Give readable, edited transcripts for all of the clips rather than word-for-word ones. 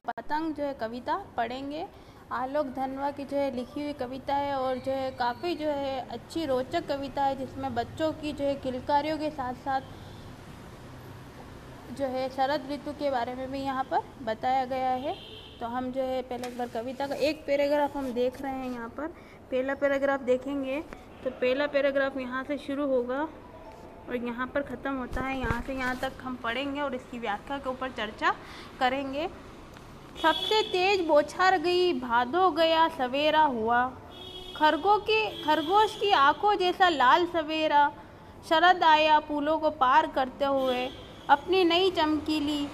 पतंग जो है कविता पढ़ेंगे। आलोक धनवा की जो है लिखी हुई कविता है और जो है काफ़ी जो है अच्छी रोचक कविता है, जिसमें बच्चों की जो है किलकारियों के साथ साथ जो है शरद ऋतु के बारे में भी यहाँ पर बताया गया है। तो हम जो है पहले एक बार कविता का एक पैराग्राफ हम देख रहे हैं। यहाँ पर पहला पैराग्राफ देखेंगे तो पहला पैराग्राफ यहाँ से शुरू होगा और यहाँ पर ख़त्म होता है। यहाँ से यहाँ तक हम पढ़ेंगे और इसकी व्याख्या के ऊपर चर्चा करेंगे। सबसे तेज बौछार गई, भादो गया सवेरा हुआ, खरगोश की आंखों जैसा लाल सवेरा, शरद आया फूलों को पार करते हुए, अपनी नई चमकीली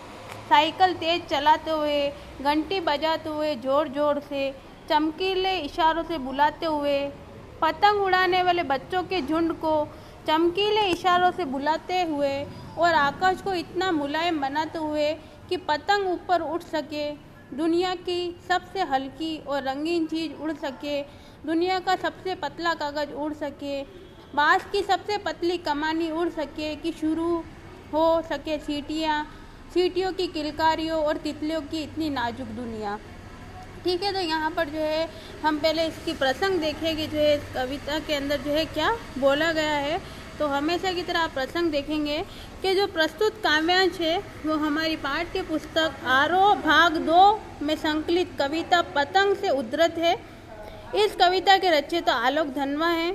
साइकिल तेज चलाते हुए, घंटी बजाते हुए जोर जोर से, चमकीले इशारों से बुलाते हुए, पतंग उड़ाने वाले बच्चों के झुंड को चमकीले इशारों से बुलाते हुए और आकाश को इतना मुलायम बनाते हुए कि पतंग ऊपर उठ सके, दुनिया की सबसे हल्की और रंगीन चीज़ उड़ सके, दुनिया का सबसे पतला कागज़ उड़ सके, बाँस की सबसे पतली कमानी उड़ सके, कि शुरू हो सके सीटियों की किलकारियों और तितलियों की इतनी नाजुक दुनिया। ठीक है, तो यहाँ पर जो है हम पहले इसकी प्रसंग देखेंगे, जो है कविता के अंदर जो है क्या बोला गया है। तो हमेशा की तरह आप प्रसंग देखेंगे कि जो प्रस्तुत काव्यांश है वो हमारी पाठ्य पुस्तक आरोह भाग 2 में संकलित कविता पतंग से उद्धृत है। इस कविता के रचयिता आलोक धनवा हैं।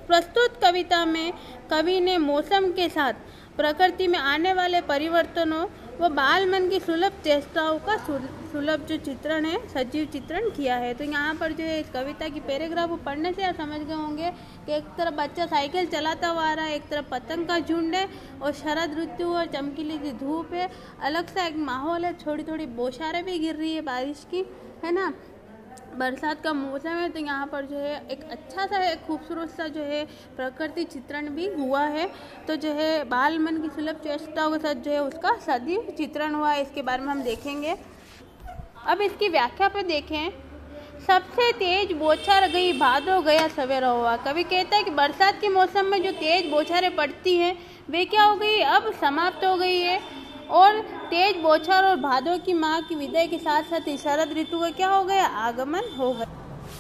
प्रस्तुत कविता में कवि ने मौसम के साथ प्रकृति में आने वाले परिवर्तनों व बाल मन की सुलभ चेष्टाओं का सुलभ जो चित्रण है, सजीव चित्रण किया है। तो यहाँ पर जो है इस कविता की पैराग्राफ को पढ़ने से आप समझ गए होंगे कि एक तरफ बच्चा साइकिल चलाता हुआ आ रहा है, एक तरफ पतंग का झुंड है और शरद ऋतु और चमकीली सी धूप है, अलग सा एक माहौल है, थोड़ी थोड़ी बौछारें भी गिर रही है बारिश की, है ना, बरसात का मौसम है। तो यहाँ पर जो है एक अच्छा सा एक खूबसूरत सा जो है प्रकृति चित्रण भी हुआ है। तो जो है बाल मन की सुलभ चेष्टाओं के साथ जो है उसका सजीव चित्रण हुआ है, इसके बारे में हम देखेंगे। अब इसकी व्याख्या पे देखें। सबसे तेज बौछार गई, भादो गया सवेरा हुआ। कवि कहता है कि बरसात के मौसम में जो तेज बौछारें पड़ती हैं वे क्या हो गई, अब समाप्त हो गई है, और तेज बौछार और भादों की माह की विदाई के साथ साथ शरद ऋतु का क्या हो गया, आगमन हो गया।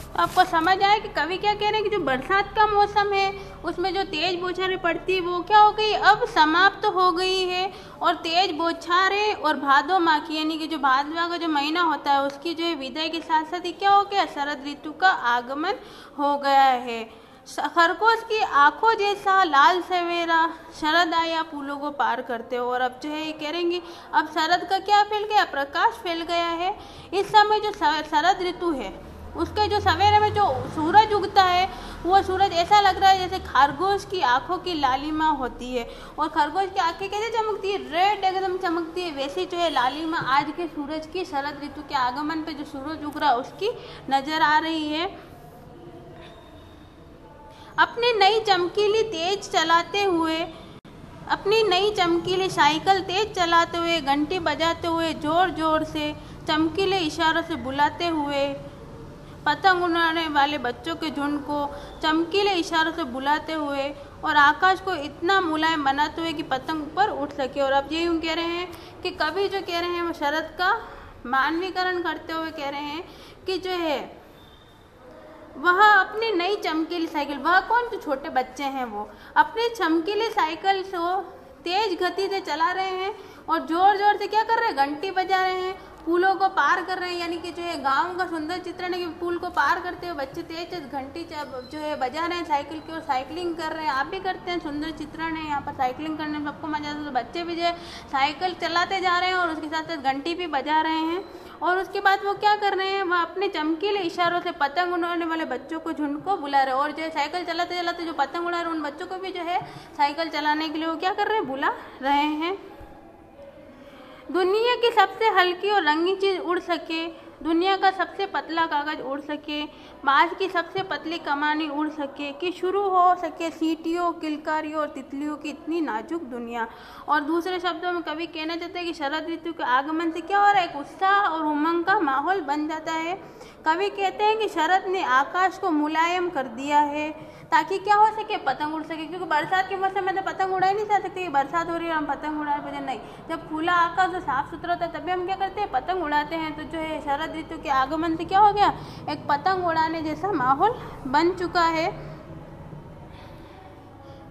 तो आपको समझ आया कि कवि क्या कह रहे हैं कि जो बरसात का मौसम है उसमें जो तेज बौछारें पड़ती है वो क्या हो गई, अब समाप्त हो गई है, और तेज बौछारें और भादो माह की यानी कि जो भादवा का जो महीना होता है उसकी जो है विदाई के साथ साथ ही क्या हो गया, शरद ऋतु का आगमन हो गया है। खरगोश की आंखों जैसा लाल सवेरा, शरद आया फूलों को पार करते हो। और अब जो है ये कह रहे हैं अब शरद का क्या फैल गया, प्रकाश फैल गया है। इस समय जो शरद ऋतु है उसके जो सवेरे में जो सूरज उगता है वो सूरज ऐसा लग रहा है जैसे खरगोश की आंखों की लालिमा होती है, और खरगोश की आंखें कैसे चमकती है, रेड एकदम चमकती है, वैसे जो है लालिमा आज के सूरज की शरद ऋतु के आगमन पे जो सूरज उग रहा है उसकी नजर आ रही है। अपनी नई चमकीली साइकिल तेज चलाते हुए, घंटी बजाते हुए, जोर जोर से चमकीले इशारों से बुलाते हुए, पतंग उड़ाने वाले बच्चों के झुंड को चमकीले इशारों से बुलाते हुए और आकाश को इतना मुलायम बनाते हुए कि पतंग ऊपर उठ सके। और अब ये यूँ कह रहे हैं कि कवि जो कह रहे हैं वो शरद का मानवीकरण करते हुए कह रहे हैं कि जो है वह अपनी नई चमकीली साइकिल, वह कौन, जो छोटे बच्चे हैं, वो अपनी चमकीली साइकिल को तेज गति से चला रहे हैं और जोर जोर से क्या कर रहे हैं, घंटी बजा रहे हैं, पुलों को पार कर रहे हैं। यानी कि जो है गांव का सुंदर चित्रण है कि पुल को पार करते हुए बच्चे तेज घंटी जो है बजा रहे हैं साइकिल की, और साइकिलिंग कर रहे हैं। आप भी करते हैं, सुंदर चित्रण है यहाँ पर, साइकिलिंग करने में सबको मजा आता है। तो बच्चे भी जो है साइकिल चलाते जा रहे हैं और उसके साथ साथ घंटी भी बजा रहे हैं। और उसके बाद वो क्या कर रहे हैं, वह अपने चमकीले इशारों से पतंग उड़ाने वाले बच्चों को झुंड को बुला रहे हैं, और जो है साइकिल चलाते चलाते जो पतंग उड़ा रहे हैं उन बच्चों को भी जो है साइकिल चलाने के लिए वो क्या कर रहे हैं, बुला रहे हैं। दुनिया की सबसे हल्की और रंगीन चीज़ उड़ सके, दुनिया का सबसे पतला कागज़ उड़ सके, बाँस की सबसे पतली कमानी उड़ सके, कि शुरू हो सके सीटियों, किलकारियों और तितलियों की इतनी नाजुक दुनिया। और दूसरे शब्दों में कवि कहना चाहते हैं कि शरद ऋतु के आगमन से क्या हो रहा है, एक उत्साह और उमंग का माहौल बन जाता है। कवि कहते हैं कि शरद ने आकाश को मुलायम कर दिया है, ताकि क्या हो सके, पतंग उड़ सके। क्योंकि बरसात के मौसम में तो पतंग उड़ाई नहीं जा सकती, बरसात हो रही है हम पतंग उड़ा रहे हैं, नहीं। जब खुला आकाश जो साफ सुथरा होता है तभी हम क्या करते हैं, पतंग उड़ाते हैं। तो जो है शरद ऋतु के आगमन से क्या हो गया, एक पतंग उड़ाने जैसा माहौल बन चुका है।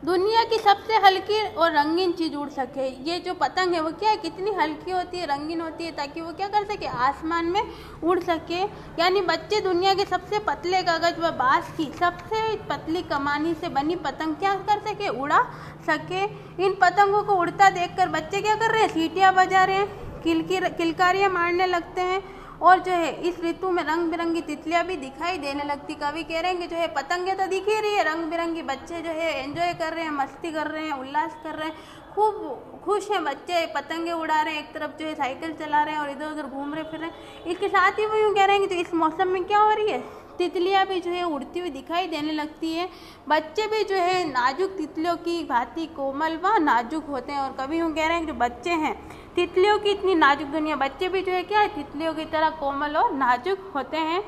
दुनिया की सबसे हल्की और रंगीन चीज उड़ सके, ये जो पतंग है वो क्या है, कितनी हल्की होती है, रंगीन होती है, ताकि वो क्या कर सके, आसमान में उड़ सके। यानी बच्चे दुनिया के सबसे पतले कागज व बांस की सबसे पतली कमानी से बनी पतंग क्या कर सके, उड़ा सके। इन पतंगों को उड़ता देखकर बच्चे क्या कर रहे हैं, सीटियां बजा रहे हैं, किलकारियां मारने लगते हैं। और जो है इस ऋतु में रंग बिरंगी तितलियां भी दिखाई देने लगती। कवि कह रहे हैं कि जो है पतंगे तो दिख ही रही है, रंग बिरंगी बच्चे जो है एंजॉय कर रहे हैं, मस्ती कर रहे हैं, उल्लास कर रहे हैं, खूब खुश हैं बच्चे, पतंगे उड़ा रहे हैं, एक तरफ जो है साइकिल चला रहे हैं और इधर उधर घूम रहे फिर रहे हैं। इसके साथ ही वो यूँ कह रहे हैं कि इस मौसम में क्या हो रही है, तितलियां भी जो है उड़ती हुई दिखाई देने लगती है। बच्चे भी जो है नाजुक तितलियों की भांति कोमल व नाजुक होते हैं। और कभी यूँ कह रहे हैं कि जो बच्चे हैं तितलियों की इतनी नाजुक दुनिया, बच्चे भी जो है क्या है, तितलियों की तरह कोमल और नाजुक होते हैं।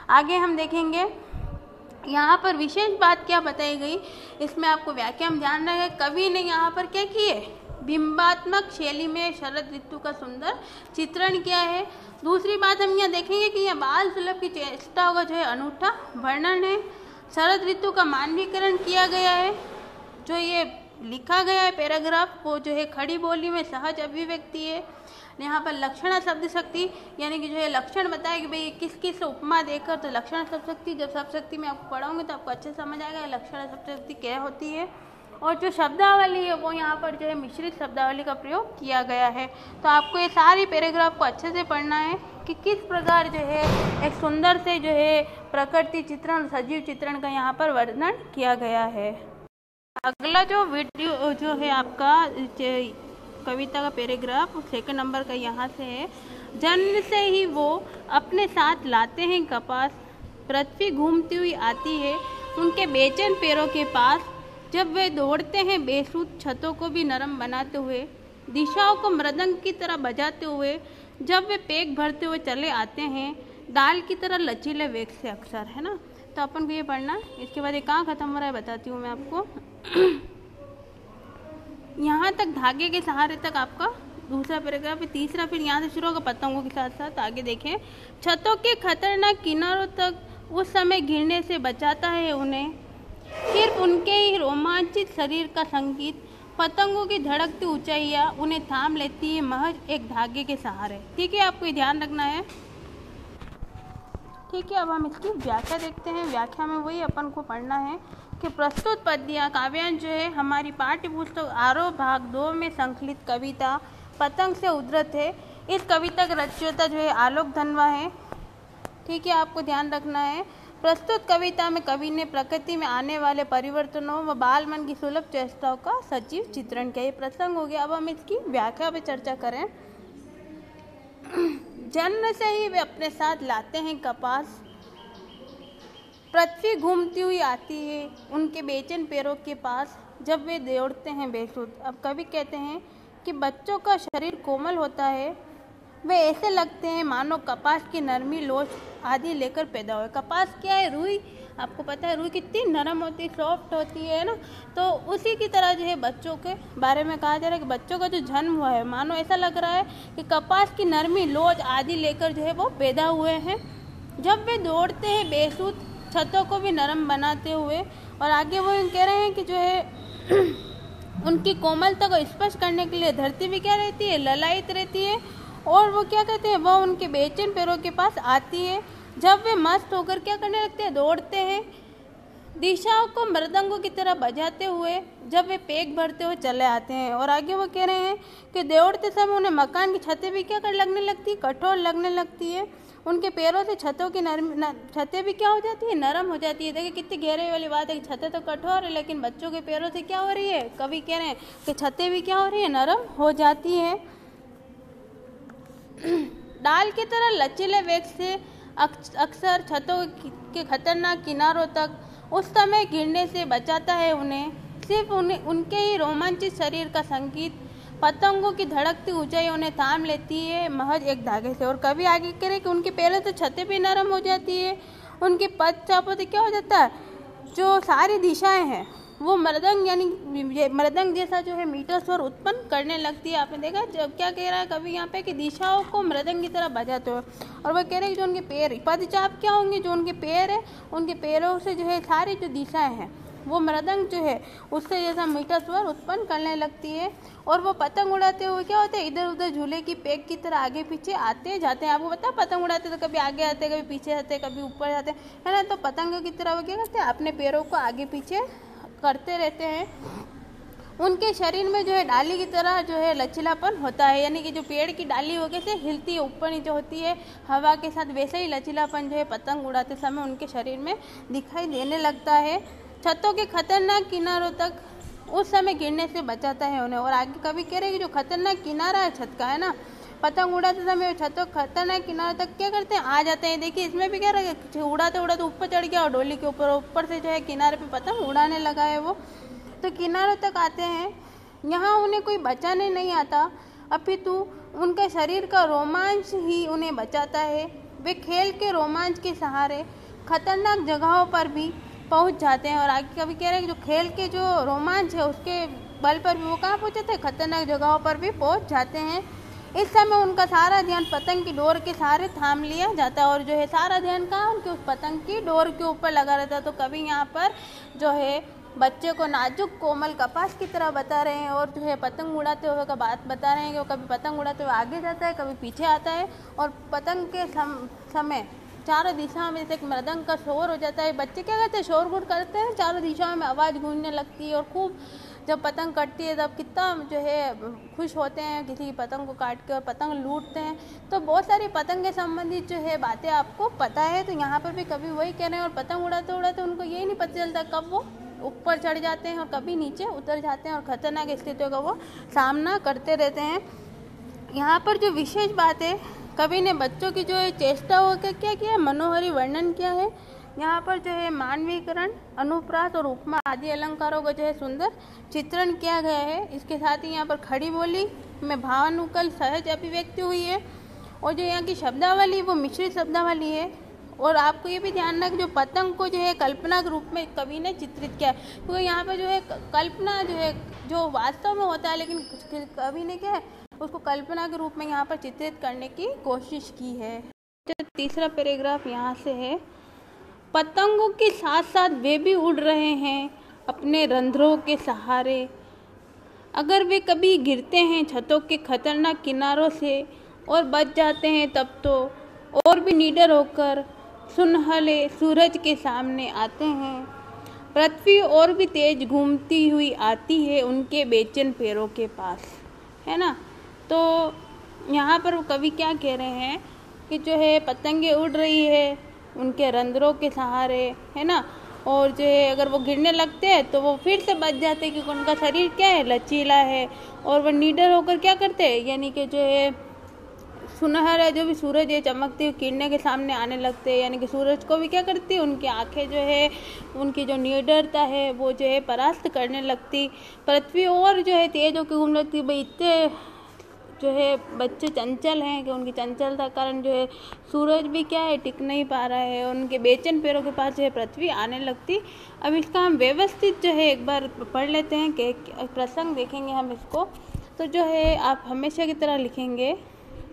आगे हम देखेंगे यहाँ पर विशेष बात क्या बताई गई, इसमें आपको व्याख्या में ध्यान रखना है। कवि ने यहाँ पर क्या किए, बिंबात्मक शैली में शरद ऋतु का सुंदर चित्रण किया है। दूसरी बात हम यहाँ देखेंगे कि यह बाल सुलभ की चेष्टाओं का जो है अनूठा वर्णन है। शरद ऋतु का मानवीकरण किया गया है। जो ये लिखा गया है पैराग्राफ वो जो है खड़ी बोली में सहज अभिव्यक्ति है। यहाँ पर लक्षणा शब्द शक्ति यानी कि जो है लक्षण बताया कि भाई किस किस उपमा देकर, तो लक्षण शब्द शक्ति, जब शब्द शक्ति में आपको पढ़ाऊंगे तो आपको अच्छे समझ आएगा लक्षण शब्द शक्ति क्या होती है। और जो शब्दावली है वो यहाँ पर जो है मिश्रित शब्दावली का प्रयोग किया गया है। तो आपको ये सारी पैराग्राफ को अच्छे से पढ़ना है कि किस प्रकार जो है एक सुंदर से जो है प्रकृति चित्रण, सजीव चित्रण का यहाँ पर वर्णन किया गया है। अगला जो वीडियो जो है आपका कविता का पैराग्राफ 2 नंबर का यहाँ से है। जन्म से ही वो अपने साथ लाते हैं कपास, पृथ्वी घूमती हुई आती है उनके बेचैन पैरों के पास। जब वे दौड़ते हैं बेसुध छतों को भी नरम बनाते हुए, दिशाओं को मृदंग की तरह बजाते हुए, जब वे पेट भरते हुए चले आते हैं दाल की तरह लचीले वेग से अक्सर, है ना। तो अपन को ये पढ़ना। इसके बाद ये कहाँ ख़त्म हो रहा है बताती हूँ मैं आपको। यहाँ तक धागे के सहारे तक आपका दूसरा पैराग्राफ है। तीसरा फिर यहाँ से शुरू होगा पतंगों के साथ साथ। आगे देखें, छतों के खतरनाक किनारों तक उस समय गिरने से बचाता है उन्हें, सिर्फ उनके ही रोमांचित शरीर का संगीत। पतंगों की धड़कती ऊंचाइयाँ उन्हें थाम लेती है महज एक धागे के सहारे। ठीक है, आपको ये ध्यान रखना है। ठीक है, अब हम इसकी व्याख्या देखते हैं। व्याख्या में वही अपन को पढ़ना है कि प्रस्तुत पद्य काव्यांश जो है हमारी पाठ्य पुस्तक आरोह भाग 2 में संकलित कविता पतंग से उद्धृत है। इस कविता का रचयिता जो है आलोक धनवा है। ठीक है, आपको ध्यान रखना है। प्रस्तुत कविता में कवि ने प्रकृति में आने वाले परिवर्तनों व बाल मन की सुलभ चेष्टाओं का सजीव चित्रण किया। ये प्रसंग हो गया। अब हम इसकी व्याख्या पे चर्चा करें। जन्म से ही वे अपने साथ लाते हैं कपास, पृथ्वी घूमती हुई आती है उनके बेचैन पैरों के पास, जब वे दौड़ते हैं बेसुध। अब कवि कहते हैं कि बच्चों का शरीर कोमल होता है, वे ऐसे लगते हैं मानो कपास की नरमी लोच आदि लेकर पैदा हुए। कपास क्या है, रुई। आपको पता है रुई कितनी नरम होती है, सॉफ्ट होती है ना। तो उसी की तरह जो है बच्चों के बारे में कहा जा रहा है कि बच्चों का जो जन्म हुआ है मानो ऐसा लग रहा है कि कपास की नरमी लोच आदि लेकर जो है वो पैदा हुए हैं। जब वे दौड़ते हैं बेसुध छतों को भी नरम बनाते हुए। और आगे वो कह रहे हैं कि जो है उनकी कोमलता को स्पर्श करने के लिए धरती भी क्या रहती है, ललायित रहती है। और वो क्या कहते हैं, वह उनके बेचैन पैरों के पास आती है। जब वे मस्त होकर क्या करने लगते हैं, दौड़ते हैं, दिशाओं को मृदंगों की तरह बजाते हुए, जब वे पेट भरते हुए चले आते हैं। और आगे वो कह रहे हैं कि दौड़ते समय उन्हें मकान की छतें भी क्या कर लगने लगती है, कठोर लगने लगती है। उनके पैरों से छतों की छतें भी क्या हो जाती है, नरम हो जाती है। देखिए कितनी गहरे वाली बात है कि छतें तो कठोर है लेकिन बच्चों के पैरों से क्या हो रही है, कवि कह रहे हैं कि छतें भी क्या हो रही है, नरम हो जाती है। डाल की तरह लचीले वेग से अक्सर छतों के खतरनाक किनारों तक उस समय गिरने से बचाता है उन्हें, सिर्फ उनके ही रोमांचित शरीर का संगीत। पतंगों की धड़कती ऊंचाई उन्हें थाम लेती है महज एक धागे से। और कभी आगे कह रहे कि उनके पैरों से छतें भी नरम हो जाती है, उनके पद चापों से क्या हो जाता है, जो सारी दिशाएं हैं वो मृदंग यानी मृदंग जैसा जो है मीठा स्वर उत्पन्न करने लगती है। आपने देखा जब क्या कह रहा है कवि यहाँ पे कि दिशाओं को मृदंग की तरह बजाते हो, और वह कह रहे हैं कि जो उनके पैर पदचाप क्या होंगे, जो उनके पैर है उनके पैरों से जो है सारी जो दिशाएं हैं वो मृदंग जो है उससे जैसा मीठा स्वर उत्पन्न करने लगती है। और वो पतंग उड़ाते हुए क्या होते हैं, इधर उधर झूले की पेग की तरह आगे पीछे आते जाते हैं। आपको पता है पतंग उड़ाते तो कभी आगे आते कभी पीछे आते कभी ऊपर जाते हैं, है ना। तो पतंग की तरह वो क्या करते हैं, अपने पैरों को आगे पीछे करते रहते हैं। उनके शरीर में जो है डाली की तरह जो है लचीलापन होता है, यानी कि जो पेड़ की डाली हो कैसे हिलती है ऊपर नीचे होती है हवा के साथ, वैसे ही लचीलापन जो है पतंग उड़ाते समय उनके शरीर में दिखाई देने लगता है। छतों के खतरनाक किनारों तक उस समय गिरने से बचाता है उन्हें। और आगे कभी कह रहे हैं कि जो खतरनाक किनारा है छत का, है ना, पतंग उड़ाते समय छतों खतरनाक किनारे तक क्या करते हैं, आ जाते हैं। देखिए इसमें भी क्या रहे, उड़ाते उड़ाते ऊपर चढ़ गया और डोली के ऊपर से जो है किनारे पे पतंग उड़ाने लगा है वो, तो किनारों तक आते हैं। यहाँ उन्हें कोई बचाने नहीं आता, अपितु उनका शरीर का रोमांच ही उन्हें बचाता है। वे खेल के रोमांच के सहारे खतरनाक जगहों पर भी पहुंच जाते हैं। और आगे कभी कह रहे हैं कि जो खेल के जो रोमांच है उसके बल पर भी वो कहाँ पहुँच जाते हैं, खतरनाक जगहों पर भी पहुँच जाते हैं। इस समय उनका सारा ध्यान पतंग की डोर के सहारे थाम लिया जाता है, और जो है सारा ध्यान कहाँ उनके उस पतंग की डोर के ऊपर लगा रहता है। तो कभी यहाँ पर जो है बच्चे को नाजुक कोमल कपास की तरह बता रहे हैं, और जो है पतंग उड़ाते हुए का बात बता रहे हैं कि वो कभी पतंग उड़ाते हुए आगे जाता है कभी पीछे आता है, और पतंग के समय चारों दिशाओं में जैसे मृदंग का शोर हो जाता है। बच्चे क्या करते हैं, शोरगुल करते हैं, चारों दिशाओं में आवाज़ गूंजने लगती है। और खूब जब पतंग कटती है तब कितना जो है खुश होते हैं, किसी की पतंग को काट के और पतंग लूटते हैं। तो बहुत सारी पतंग के संबंधित जो है बातें आपको पता है। तो यहाँ पर भी कभी वही कह रहे हैं, और पतंग उड़ाते उड़ाते उनको यही नहीं पता चलता कब वो ऊपर चढ़ जाते हैं और कभी नीचे उतर जाते हैं, और खतरनाक स्थितियों का वो सामना करते रहते हैं। यहाँ पर जो विशेष बात है, कवि ने बच्चों की जो है चेष्टाओं का क्या किया, मनोहरी वर्णन किया है। यहाँ पर जो है मानवीकरण, अनुप्रास और उपमा आदि अलंकारों का जो है सुंदर चित्रण किया गया है। इसके साथ ही यहाँ पर खड़ी बोली में भावानुकूल सहज अभिव्यक्ति हुई है, और जो यहाँ की शब्दावली वो मिश्रित शब्दावली है। और आपको ये भी ध्यान रखें जो पतंग को जो है कल्पना के रूप में कवि ने चित्रित किया है, क्योंकि तो यहाँ पर जो है कल्पना जो है जो वास्तव में होता है, लेकिन कवि ने क्या है उसको कल्पना के रूप में यहाँ पर चित्रित करने की कोशिश की है। तो तीसरा पैराग्राफ यहाँ से है, पतंगों के साथ साथ वे भी उड़ रहे हैं अपने रंध्रों के सहारे। अगर वे कभी गिरते हैं छतों के खतरनाक किनारों से और बच जाते हैं तब तो और भी निडर होकर सुनहले सूरज के सामने आते हैं। पृथ्वी और भी तेज घूमती हुई आती है उनके बेचैन पैरों के पास, है ना। तो यहाँ पर कवि क्या कह रहे हैं कि जो है पतंगे उड़ रही है उनके रंध्रों के सहारे, है ना, और जो है अगर वो गिरने लगते हैं तो वो फिर से बच जाते हैं, क्योंकि उनका शरीर क्या है, लचीला है। और वो निडर होकर क्या करते हैं, यानी कि जो है सुनहरा जो भी सूरज है चमकती हुई किरणें के सामने आने लगते हैं, यानी कि सूरज को भी क्या करती है, उनकी आंखें जो है उनकी जो निडरता है वो जो है परास्त करने लगती। पृथ्वी और जो है तेज होकर घूमने लगती। भाई इतने जो है बच्चे चंचल हैं कि उनकी चंचलता कारण जो है सूरज भी क्या है टिक नहीं पा रहा है, और उनके बेचैन पैरों के पास जो है पृथ्वी आने लगती। अब इसका हम व्यवस्थित जो है एक बार पढ़ लेते हैं कि प्रसंग देखेंगे हम इसको। तो जो है आप हमेशा की तरह लिखेंगे,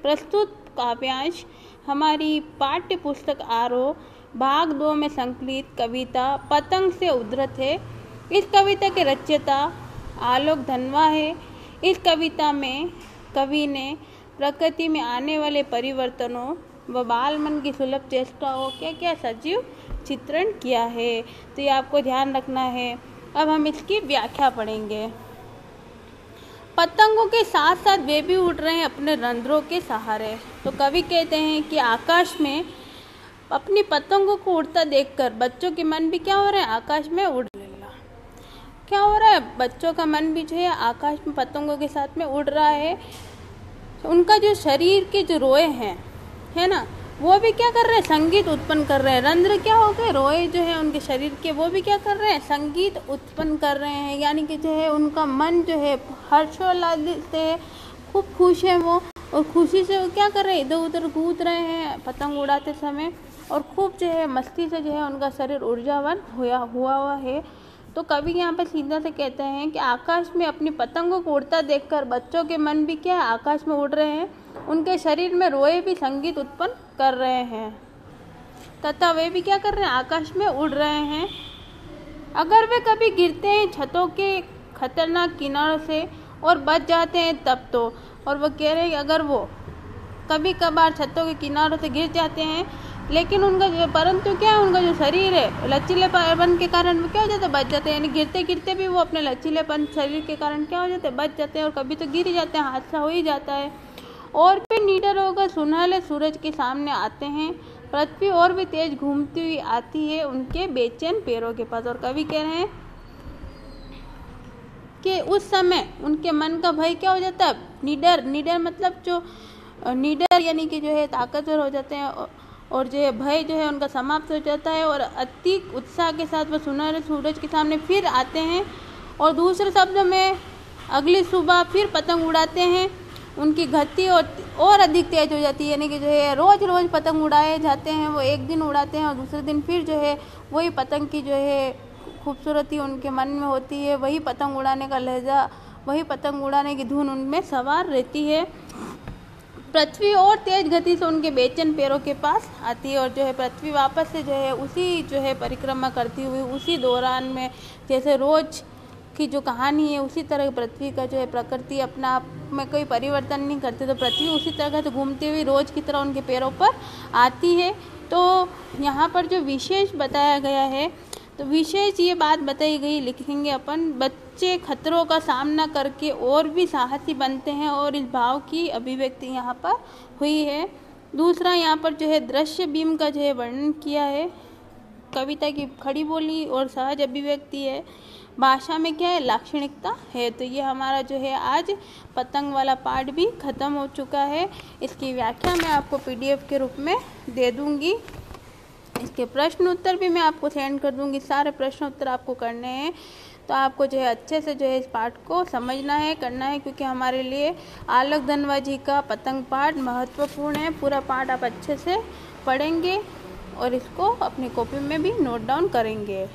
प्रस्तुत काव्यांश हमारी पाठ्य पुस्तक आरोह भाग 2 में संकलित कविता पतंग से उद्धृत है। इस कविता के रचयिता आलोक धनवा है। इस कविता में कवि ने प्रकृति में आने वाले परिवर्तनों व बाल मन की सुलभ चेष्टाओं क्या क्या सजीव चित्रण किया है। तो ये आपको ध्यान रखना है। अब हम इसकी व्याख्या पढ़ेंगे। पतंगों के साथ साथ वे भी उड़ रहे हैं अपने रंध्रों के सहारे। तो कवि कहते हैं कि आकाश में अपनी पतंगों को उड़ता देखकर बच्चों के मन भी क्या हो रहे हैं, आकाश में उड़ क्या हो रहा है, बच्चों का मन भी जो है आकाश में पतंगों के साथ में उड़ रहा है। उनका जो शरीर के जो रोए हैं, है ना, वो भी क्या कर रहे हैं, संगीत उत्पन्न कर रहे हैं। रंध्र क्या हो गए, रोए जो है उनके शरीर के, वो भी क्या कर रहे हैं, संगीत उत्पन्न कर रहे हैं। यानी कि जो है उनका मन जो है हर्षोल्लास से खूब खुश है वो, और खुशी से वो क्या कर रहे हैं, इधर उधर कूद रहे हैं पतंग उड़ाते समय। और खूब जो है मस्ती से जो है उनका शरीर ऊर्जावान हुआ है। तो कवि यहाँ पर सीधा से कहते हैं कि आकाश में अपनी पतंगों को उड़ता देखकर बच्चों के मन भी क्या है, आकाश में उड़ रहे हैं, उनके शरीर में रोए भी संगीत उत्पन्न कर रहे हैं तथा वे भी क्या कर रहे हैं, आकाश में उड़ रहे हैं। अगर वे कभी गिरते हैं छतों के खतरनाक किनारों से और बच जाते हैं तब तो, और वो कह रहे हैं कि अगर वो कभी कभार छतों के किनारों से गिर जाते हैं, लेकिन उनका जो परंतु क्या है, उनका जो शरीर है लचीलेपन के कारण वो क्या हो जाता है, बच जाते हैं। यानी गिरते गिरते भी वो अपने लचीलेपन शरीर के कारण क्या हो जाते हैं, बच जाते हैं, और कभी तो गिर ही जाते हैं, हादसा हो ही जाता है। और भी निडर होकर सुनहले सूरज के सामने आते हैं, पृथ्वी और भी तेज घूमती हुई आती है उनके बेचैन पैरों के पास। और कवि कह रहे हैं कि उस समय उनके मन का भय क्या हो जाता है, निडर मतलब जो निडर यानी कि जो है ताकतवर हो जाते हैं, और जो है भय जो है उनका समाप्त हो जाता है, और अति उत्साह के साथ वह सुनहरे सूरज के सामने फिर आते हैं। और दूसरे शब्दों में अगली सुबह फिर पतंग उड़ाते हैं, उनकी गति और अधिक तेज हो जाती है। यानी कि जो है रोज रोज पतंग उड़ाए जाते हैं, वो एक दिन उड़ाते हैं और दूसरे दिन फिर जो है वही पतंग की जो है खूबसूरती उनके मन में होती है, वही पतंग उड़ाने का लहजा, वही पतंग उड़ाने की धुन उनमें सवार रहती है। पृथ्वी और तेज गति से उनके बेचैन पैरों के पास आती है, और जो है पृथ्वी वापस से जो है उसी जो है परिक्रमा करती हुई उसी दौरान में, जैसे रोज की जो कहानी है उसी तरह पृथ्वी का जो है प्रकृति अपना आप में कोई परिवर्तन नहीं करती, तो पृथ्वी उसी तरह से घूमती हुई रोज की तरह उनके पैरों पर आती है। तो यहाँ पर जो विशेष बताया गया है, तो विशेष ये बात बताई गई, लिखेंगे अपन, बच्चे खतरों का सामना करके और भी साहसी बनते हैं, और इस भाव की अभिव्यक्ति यहाँ पर हुई है। दूसरा यहाँ पर जो है दृश्य बीम का जो है वर्णन किया है, कविता की खड़ी बोली और सहज अभिव्यक्ति है, भाषा में क्या है, लाक्षणिकता है। तो ये हमारा जो है आज पतंग वाला पार्ट भी ख़त्म हो चुका है। इसकी व्याख्या मैं आपको PDF के रूप में दे दूँगी, इसके प्रश्न उत्तर भी मैं आपको सेंड कर दूंगी, सारे प्रश्न उत्तर आपको करने हैं। तो आपको जो है अच्छे से जो है इस पाठ को समझना है, करना है, क्योंकि हमारे लिए आलोक धनवा जी का पतंग पाठ महत्वपूर्ण है। पूरा पाठ आप अच्छे से पढ़ेंगे और इसको अपनी कॉपी में भी नोट डाउन करेंगे।